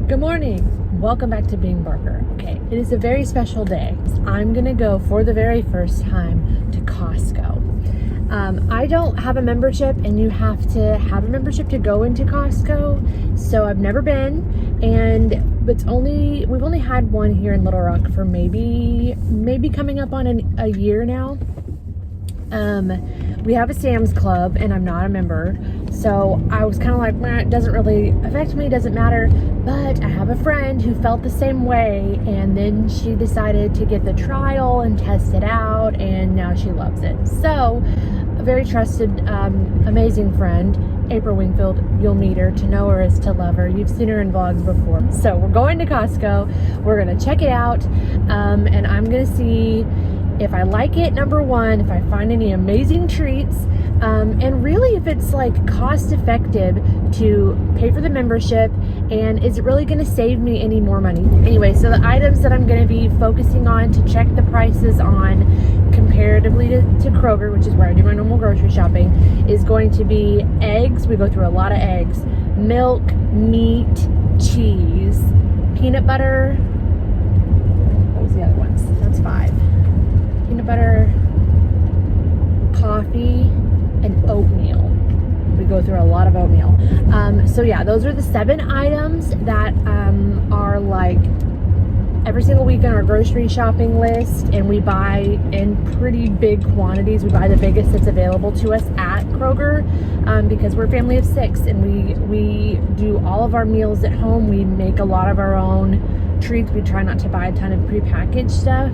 Good morning. Welcome back to Being Barker. Okay, it is a very special day. I'm gonna go for the very first time to Costco. I don't have a membership, and you have to have a membership to go into Costco. So I've never been, and we've only had one here in Little Rock for maybe coming up on a year now. We have a Sam's Club, and I'm not a member, so I was kind of like, it doesn't really affect me, doesn't matter. But I have a friend who felt the same way, and then she decided to get the trial and test it out, and now she loves it. So a very trusted, amazing friend, April Wingfield. You'll meet her. To know her is to love her. You've seen her in vlogs before. So we're going to Costco. We're gonna check it out, and I'm gonna see if I like it, number one, if I find any amazing treats, and really if it's like cost effective to pay for the membership, and is it really going to save me any more money? Anyway, so the items that I'm going to be focusing on to check the prices on comparatively to Kroger, which is where I do my normal grocery shopping, is going to be eggs. We go through a lot of eggs, milk, meat, cheese, peanut butter. What was the other ones? That's 5. Peanut butter, coffee, and oatmeal. We go through a lot of oatmeal. So yeah, those are the 7 items that are like every single week on our grocery shopping list, and we buy in pretty big quantities. We buy the biggest that's available to us at Kroger, because we're a family of 6, and we do all of our meals at home. We make a lot of our own treats. We try not to buy a ton of prepackaged stuff.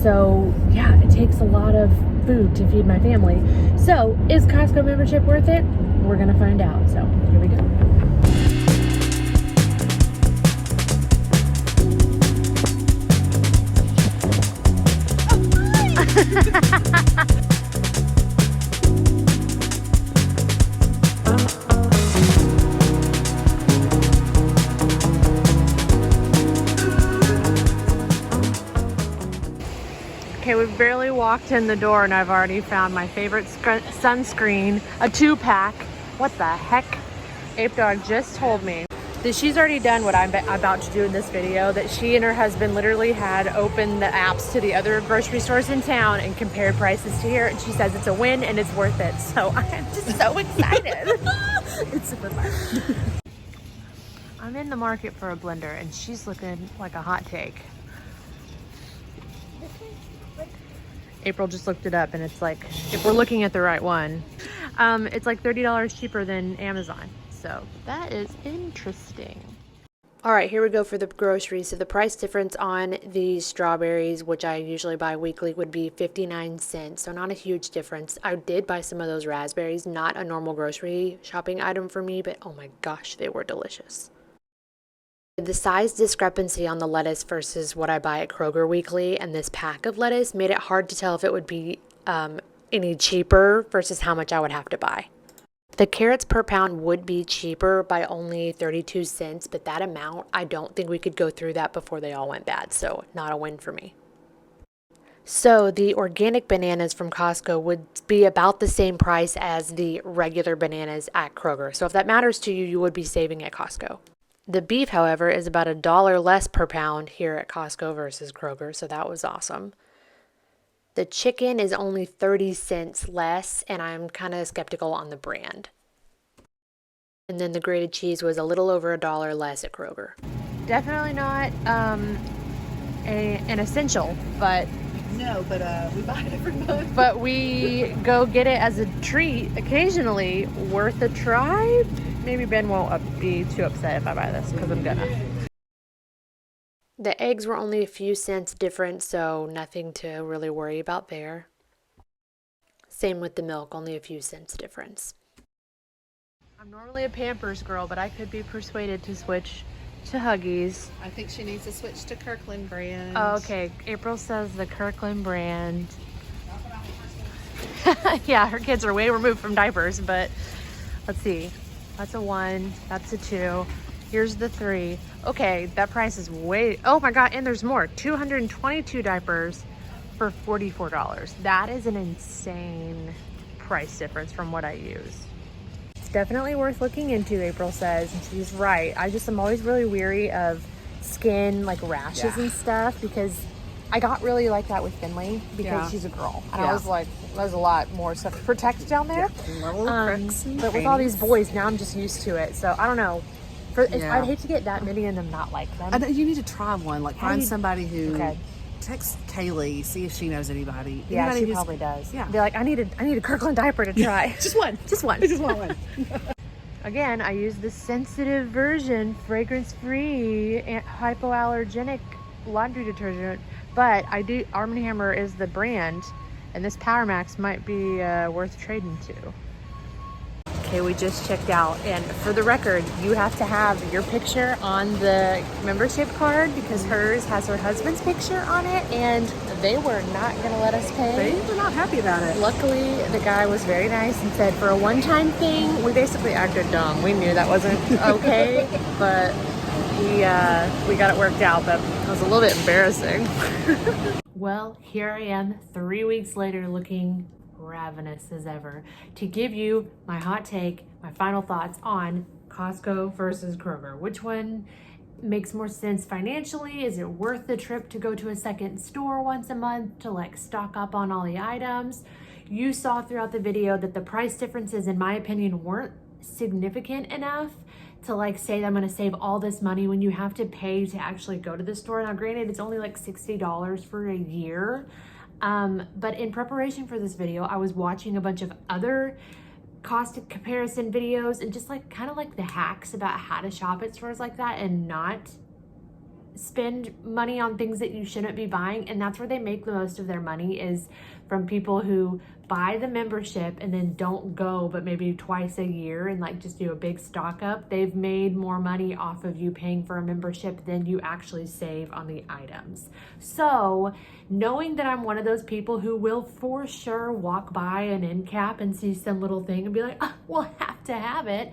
So yeah, it takes a lot of food to feed my family. So is Costco membership worth it? We're gonna find out. So here we go. Okay, we've barely walked in the door, and I've already found my favorite sunscreen, a 2-pack. What the heck? Ape Dog just told me that she's already done what I'm about to do in this video, that she and her husband literally had opened the apps to the other grocery stores in town and compared prices to here, and she says it's a win and it's worth it. So I'm just so excited. It's super fun. I'm in the market for a blender, and she's looking like a hot take. April just looked it up, and it's like, if we're looking at the right one, it's like $30 cheaper than Amazon. So that is interesting. All right, here we go for the groceries. So the price difference on these strawberries, which I usually buy weekly, would be 59 cents. So not a huge difference. I did buy some of those raspberries, not a normal grocery shopping item for me, but oh my gosh, they were delicious. The size discrepancy on the lettuce versus what I buy at Kroger weekly and this pack of lettuce made it hard to tell if it would be any cheaper versus how much I would have to buy. The carrots per pound would be cheaper by only 32 cents, but that amount, I don't think we could go through that before they all went bad, so not a win for me. So the organic bananas from Costco would be about the same price as the regular bananas at Kroger. So if that matters to you, you would be saving at Costco. The beef, however, is about $1 less per pound here at Costco versus Kroger, so that was awesome. The chicken is only 30 cents less, and I'm kind of skeptical on the brand. And then the grated cheese was a little over $1 less at Kroger. Definitely not an essential, but... No, but we buy it every month. But we go get it as a treat occasionally. Worth a try? Maybe Ben won't be too upset if I buy this, because I'm gonna. The eggs were only a few cents different, so nothing to really worry about there. Same with the milk, only a few cents difference. I'm normally a Pampers girl, but I could be persuaded to switch to Huggies. I think she needs to switch to Kirkland brand. Oh, okay, April says the Kirkland brand. Yeah, her kids are way removed from diapers, but let's see. That's a 1, that's a 2. Here's the 3. Okay, that price is way, oh my God, and there's more. 222 diapers for $44. That is an insane price difference from what I use. It's definitely worth looking into, April says, and she's right. I'm always really weary of skin, like rashes and stuff, because I got really like that with Finley because she's a girl. And I was like, there's a lot more stuff to protect down there. But with all these boys, now I'm just used to it. So I don't know. I'd hate to get that many and them not like them. You need to try one. Like find somebody who text Kaylee, see if she knows anybody. Yeah, she probably does. Yeah. Be like, I need a Kirkland diaper to try. Just one. Just one. I just want one. Again, I use the sensitive version, fragrance-free, hypoallergenic laundry detergent. But Arm & Hammer is the brand, and this Power Max might be worth trading to. Okay, we just checked out, and for the record, you have to have your picture on the membership card because hers has her husband's picture on it, and they were not gonna let us pay. They were not happy about it. Luckily, the guy was very nice and said for a one-time thing, we basically acted dumb. We knew that wasn't okay, but we got it worked out, but it was a little bit embarrassing. Well, here I am 3 weeks later looking ravenous as ever to give you my hot take, my final thoughts on Costco versus Kroger. Which one makes more sense financially? Is it worth the trip to go to a second store once a month to like stock up on all the items? You saw throughout the video that the price differences, in my opinion, weren't significant enough to like say that I'm gonna save all this money when you have to pay to actually go to the store. Now granted, it's only like $60 for a year. But in preparation for this video, I was watching a bunch of other cost comparison videos and just like kind of like the hacks about how to shop at stores like that and not spend money on things that you shouldn't be buying. And that's where they make the most of their money, is from people who buy the membership and then don't go but maybe twice a year and like just do a big stock up. They've made more money off of you paying for a membership than you actually save on the items. So knowing that I'm one of those people who will for sure walk by an end cap and see some little thing and be like, oh, we'll have to have it,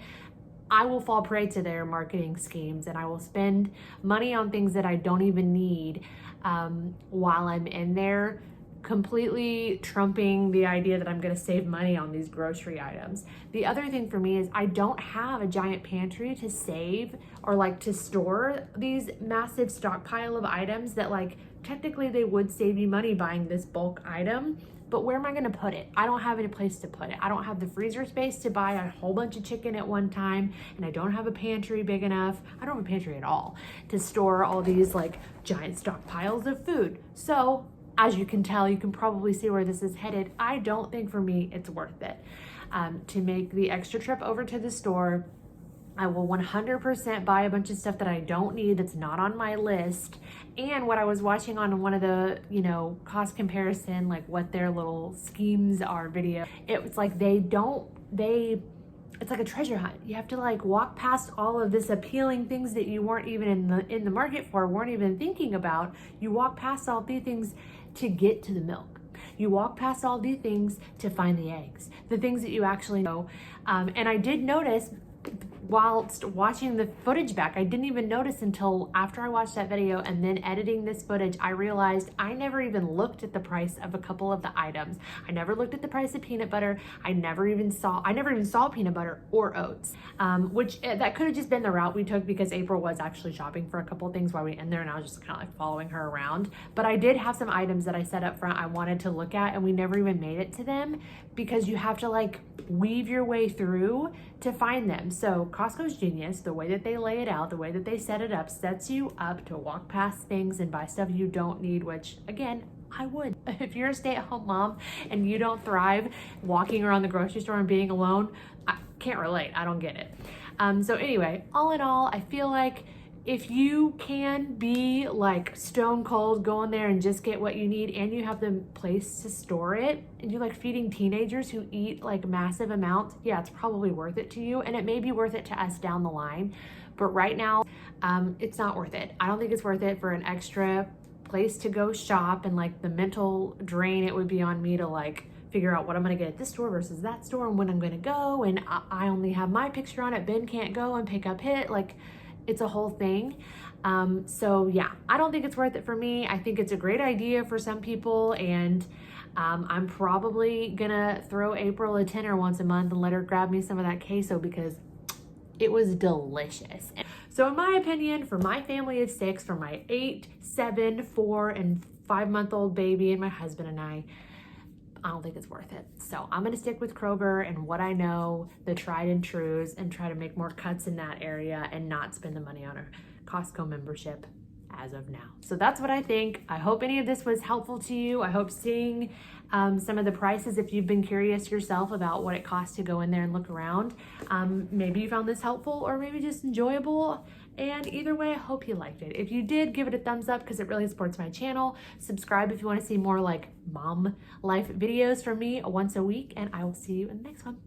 I will fall prey to their marketing schemes and I will spend money on things that I don't even need while I'm in there, completely trumping the idea that I'm going to save money on these grocery items. The other thing for me is I don't have a giant pantry to save or like to store these massive stockpile of items that like technically they would save you money buying this bulk item. But where am I going to put it? I don't have any place to put it. I don't have the freezer space to buy a whole bunch of chicken at one time, and I don't have a pantry big enough. I don't have a pantry at all to store all these like giant stockpiles of food. So as you can tell, you can probably see where this is headed. I don't think for me it's worth it to make the extra trip over to the store. I will 100% buy a bunch of stuff that I don't need, that's not on my list. And what I was watching on one of the, cost comparison, like what their little schemes are video, it was like it's like a treasure hunt. You have to like walk past all of this appealing things that you weren't even in the market for, weren't even thinking about. You walk past all these things to get to the milk. You walk past all these things to find the eggs, the things that you actually know. And I did notice whilst watching the footage back, I didn't even notice until after I watched that video and then editing this footage, I realized I never even looked at the price of a couple of the items. I never looked at the price of peanut butter. I never even saw peanut butter or oats, which that could have just been the route we took because April was actually shopping for a couple of things while we were in there and I was just kind of like following her around. But I did have some items that I set up front I wanted to look at and we never even made it to them because you have to like weave your way through to find them. So Costco's genius. The way that they lay it out, the way that they set it up, sets you up to walk past things and buy stuff you don't need, which again, I would. If you're a stay-at-home mom and you don't thrive walking around the grocery store and being alone, I can't relate. I don't get it. So anyway, all in all, I feel like if you can be like stone cold, go in there and just get what you need and you have the place to store it and you're like feeding teenagers who eat like massive amounts, yeah, it's probably worth it to you and it may be worth it to us down the line. But right now, it's not worth it. I don't think it's worth it for an extra place to go shop and like the mental drain it would be on me to like figure out what I'm gonna get at this store versus that store and when I'm gonna go. And I only have my picture on it. Ben can't go and pick up hit. Like, it's a whole thing. So yeah, I don't think it's worth it for me. I think it's a great idea for some people and I'm probably gonna throw April a tenner once a month and let her grab me some of that queso because it was delicious. So in my opinion, for my family of 6, for my 8, 7, 4, and 5-month-old baby and my husband and I don't think it's worth it. So I'm gonna stick with Kroger and what I know, the tried and trues, and try to make more cuts in that area and not spend the money on a Costco membership as of now. So that's what I think. I hope any of this was helpful to you. I hope seeing some of the prices, if you've been curious yourself about what it costs to go in there and look around, maybe you found this helpful or maybe just enjoyable. And either way, I hope you liked it. If you did, give it a thumbs up because it really supports my channel. Subscribe if you want to see more like mom life videos from me once a week, and I will see you in the next one.